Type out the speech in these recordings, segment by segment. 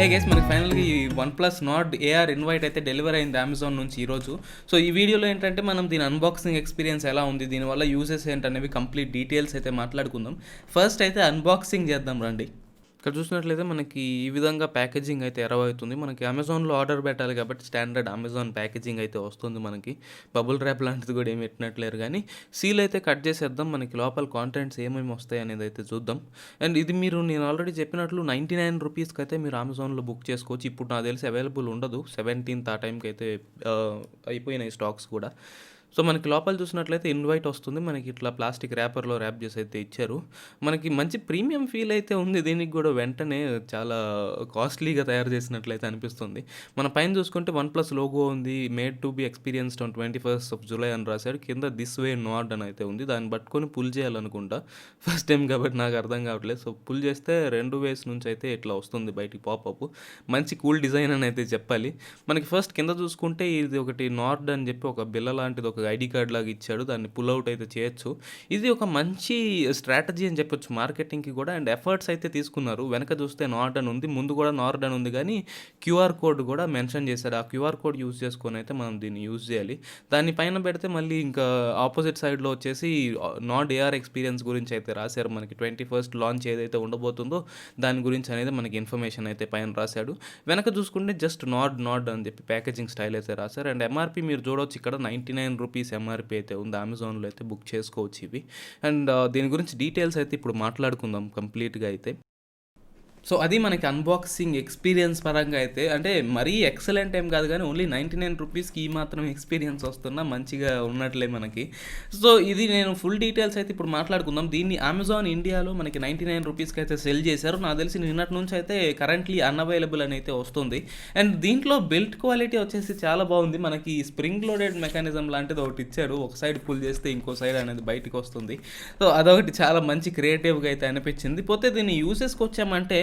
Hey guys, మనకి ఫైనల్గా ఈ OnePlus Nord AR Invite అయితే డెలివరీ అయింది అమెజాన్ నుంచి ఈరోజు. సో ఈ వీడియోలో ఏంటంటే మనం దీని అన్బాక్సింగ్ ఎక్స్పీరియన్స్ ఎలా ఉంది, దీనివల్ల యూజెస్ ఏంటనేవి కంప్లీట్ డీటెయిల్స్ అయితే మాట్లాడుకుందాం. ఫస్ట్ అయితే అన్బాక్సింగ్ చేద్దాం రండి. ఇక్కడ చూసినట్లయితే మనకి ఈ విధంగా ప్యాకేజింగ్ అయితే అవుతుంది. మనకి అమెజాన్లో ఆర్డర్ పెట్టాలి కాబట్టి స్టాండర్డ్ అమెజాన్ ప్యాకేజింగ్ అయితే వస్తుంది. మనకి బబుల్ ర్యాప్ లాంటిది కూడా ఏమి పెట్టినట్లేరు, కానీ సీల్ అయితే కట్ చేసేద్దాం. మనకి లోపల కాంటెంట్స్ ఏమేమి వస్తాయి అనేది అయితే చూద్దాం. అండ్ ఇది నేను ఆల్రెడీ చెప్పినట్లు 99 రూపీస్కి అయితే మీరు అమెజాన్లో బుక్ చేసుకోవచ్చు. ఇప్పుడు నాకు తెలిసి అవైలబుల్ ఉండదు. 17th ఆ టైంకి అయితే అయిపోయినాయి స్టాక్స్ కూడా. సో మనకి లోపల చూసినట్లయితే ఇన్వైట్ వస్తుంది. మనకి ఇట్లా ప్లాస్టిక్ ర్యాపర్లో ర్యాప్ చేసి అయితే ఇచ్చారు. మనకి మంచి ప్రీమియం ఫీల్ అయితే ఉంది. దీనికి కూడా వెంటనే చాలా కాస్ట్లీగా తయారు చేసినట్లయితే అనిపిస్తుంది. మన పైన చూసుకుంటే OnePlus లోగో ఉంది. Made to be experienced on 21st July అని రాశాడు. కింద దిస్ వే నార్డ్ అని అయితే ఉంది. దాన్ని పట్టుకొని పుల్ చేయాలనుకుంటా. ఫస్ట్ టైం కాబట్టి నాకు అర్థం కావట్లేదు. సో పుల్ చేస్తే 2 వేస్ నుంచి అయితే ఇట్లా వస్తుంది బయటికి పాపప్. మంచి కూల్ డిజైన్ అని అయితే చెప్పాలి. మనకి ఫస్ట్ కింద చూసుకుంటే ఇది ఒకటి నార్డ్ అని చెప్పి ఒక బిల్ల లాంటిది ఒక ఐడి కార్డ్ లాగా ఇచ్చాడు. దాన్ని పుల్ అవుట్ అయితే చేయొచ్చు. ఇది ఒక మంచి స్ట్రాటజీ అని చెప్పొచ్చు మార్కెటింగ్కి కూడా. అండ్ ఎఫర్ట్స్ అయితే తీసుకున్నారు. వెనక చూస్తే నార్డ్ అని ఉంది, ముందు కూడా నార్డ్ అని ఉంది, కానీ క్యూఆర్ కోడ్ కూడా మెన్షన్ చేశారు. ఆ క్యూఆర్ కోడ్ యూజ్ చేసుకొని అయితే మనం దీన్ని యూజ్ చేయాలి. దాన్ని పైన పెడితే మళ్ళీ ఇంకా ఆపోజిట్ సైడ్లో వచ్చేసి నార్డ్ ఏఆర్ ఎక్స్పీరియన్స్ గురించి అయితే రాశారు. మనకి 21st లాంచ్ ఏదైతే ఉండబోతుందో దాని గురించి అనేది మనకి ఇన్ఫర్మేషన్ అయితే పైన రాశాడు. వెనక చూసుకుంటే జస్ట్ నార్డ్ అని చెప్పి ప్యాకేజింగ్ స్టైల్ అయితే రాశారు. అండ్ ఎంఆర్పి మీరు చూడవచ్చు ఇక్కడ 99 రూపీస్ ఎంఆర్పి అయితే ఉంది. అమెజాన్లో అయితే బుక్ చేసుకోవచ్చు ఇవి. అండ్ దీని గురించి డీటెయిల్స్ అయితే ఇప్పుడు మాట్లాడుకుందాం కంప్లీట్గా అయితే. సో అది మనకి అన్బాక్సింగ్ ఎక్స్పీరియన్స్ పరంగా అయితే అంటే మరీ ఎక్సలెంట్ ఏం కాదు, కానీ ఓన్లీ 99 రూపీస్కి ఈ మాత్రం ఎక్స్పీరియన్స్ వస్తున్నా మంచిగా ఉన్నట్లే మనకి. సో ఇది నేను ఫుల్ డీటెయిల్స్ అయితే ఇప్పుడు మాట్లాడుకుందాం. దీన్ని అమెజాన్ ఇండియాలో మనకి 99 రూపీస్కి అయితే సెల్ చేశారు. నాకు తెలిసి నిన్నటి నుంచి అయితే కరెంట్లీ అన్అవైలబుల్ అని అయితే వస్తుంది. అండ్ దీంట్లో బిల్ట్ క్వాలిటీ వచ్చేసి చాలా బాగుంది. మనకి స్ప్రింగ్ లోడెడ్ మెకానిజం లాంటిది ఒకటి ఇచ్చాడు. ఒక సైడ్ పుల్ చేస్తే ఇంకో సైడ్ అనేది బయటకు వస్తుంది. సో అదొకటి చాలా మంచి క్రియేటివ్గా అయితే అనిపించింది. పోతే దీన్ని యూసెస్కి వచ్చామంటే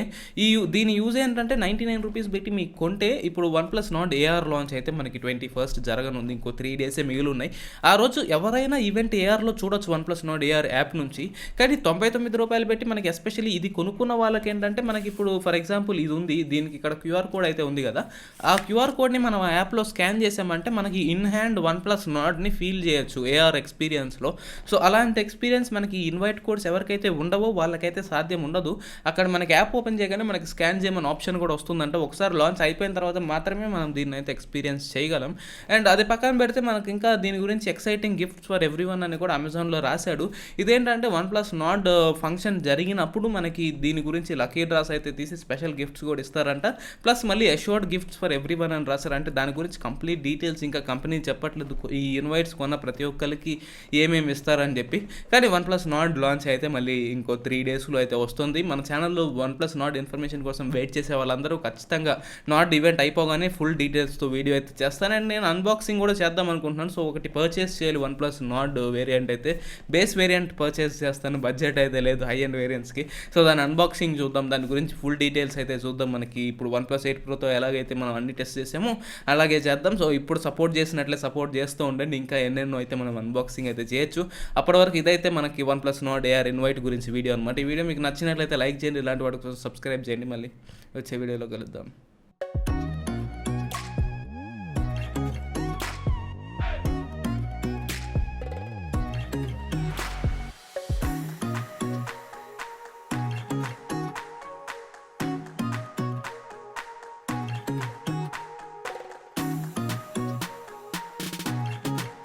దీని యూజ్ ఏంటంటే 99 రూపీస్ పెట్టి మీకు కొంటే ఇప్పుడు OnePlus Nord AR లాంచ్ అయితే మనకి 21st జరగనుంది. ఇంకో 3 డేసే మిగిలి ఉన్నాయి. ఆ రోజు ఎవరైనా ఈవెంట్ ARలో చూడొచ్చు OnePlus Nord AR యాప్ నుంచి. కానీ 99 రూపాయలు పెట్టి మనకి ఎస్పెషల్లీ ఇది కొనుక్కున్న వాళ్ళకి ఏంటంటే మనకి ఇప్పుడు ఫర్ ఎగ్జాంపుల్ ఇది ఉంది, దీనికి ఇక్కడ క్యూఆర్ కోడ్ అయితే ఉంది కదా. ఆ క్యూఆర్ కోడ్ని మనం ఆ యాప్లో స్కాన్ చేసామంటే మనకి ఇన్ హ్యాండ్ OnePlus Nordని ఫీల్ చేయొచ్చు AR ఎక్స్పీరియన్స్లో. సో అలాంటి ఎక్స్పీరియన్స్ మనకి ఇన్వైట్ కోడ్స్ ఎవరికైతే ఉండవో వాళ్ళకైతే సాధ్యం ఉండదు. అక్కడ మనకి యాప్ ఓపెన్ చేయగానే మనకి స్కాన్ చేయమని ఆప్షన్ కూడా వస్తుందంటే ఒకసారి లాంచ్ అయిపోయిన తర్వాత మాత్రమే మనం దీన్ని అయితే ఎక్స్పీరియన్స్ చేయగలం. అండ్ అది పక్కన పెడితే మనకి ఇంకా దీని గురించి ఎక్సైటింగ్ గిఫ్ట్స్ ఫర్ ఎవ్రీవన్ అని కూడా అమెజాన్లో రాశాడు. ఇదేంటంటే OnePlus Nord ఫంక్షన్ జరిగినప్పుడు మనకి దీని గురించి లక్కీ డ్రాస్ అయితే తీసి స్పెషల్ గిఫ్ట్స్ కూడా ఇస్తారంట. ప్లస్ మళ్ళీ అష్యూర్డ్ గిఫ్ట్స్ ఫర్ ఎవ్రీవన్ అని రాశారు. అంటే దాని గురించి కంప్లీట్ డీటెయిల్స్ ఇంకా కంపెనీ చెప్పట్లేదు ఈ ఇన్వైట్స్ కొన్న ప్రతి ఒక్కరికి ఏమేమి ఇస్తారని చెప్పి. కానీ OnePlus Nord లాంచ్ అయితే మళ్ళీ ఇంకో 3 డేస్లో అయితే వస్తుంది. మన ఛానల్లో OnePlus Nord ఇన్ఫర్మేషన్ కోసం వెయిట్ చేసే వాళ్ళందరూ ఖచ్చితంగా నార్డ్ ఈవెంట్ అయిపోగానే ఫుల్ డీటెయిల్స్తో వీడియో అయితే చేస్తాను. అండ్ నేను అన్బాక్సింగ్ కూడా చేద్దాం అనుకుంటున్నాను. సో ఒకటి పర్చేస్ చేయాలి OnePlus Nord వేరియంట్ అయితే. బేస్ వేరియంట్ పర్చేస్ చేస్తాను, బడ్జెట్ అయితే లేదు హై అండ్ వేరియంట్స్కి. సో దాని అన్బాక్సింగ్ చూద్దాం, దాని గురించి ఫుల్ డీటెయిల్స్ అయితే చూద్దాం. మనకి ఇప్పుడు OnePlus 8 Proతో ఎలాగైతే మనం అన్ని టెస్ట్ చేసామో అలాగే చేద్దాం. సో ఇప్పుడు సపోర్ట్ చేసినట్లే సపోర్ట్ చేస్తూ ఉండండి. ఇంకా ఎన్నెన్నో అయితే మనం అన్బాక్సింగ్ అయితే చేయొచ్చు. అప్పటి వరకు ఇదైతే మనకి OnePlus Nord AR ఇన్వైట్ గురించి వీడియో అనమాట. ఈ వీడియో మీకు నచ్చినట్లయితే లైక్ చేయండి, ఇలాంటి వాటి కోసం సబ్స్క్రైబ్ చేయండి. మళ్ళీ వచ్చే వీడియోలో కలుద్దాం.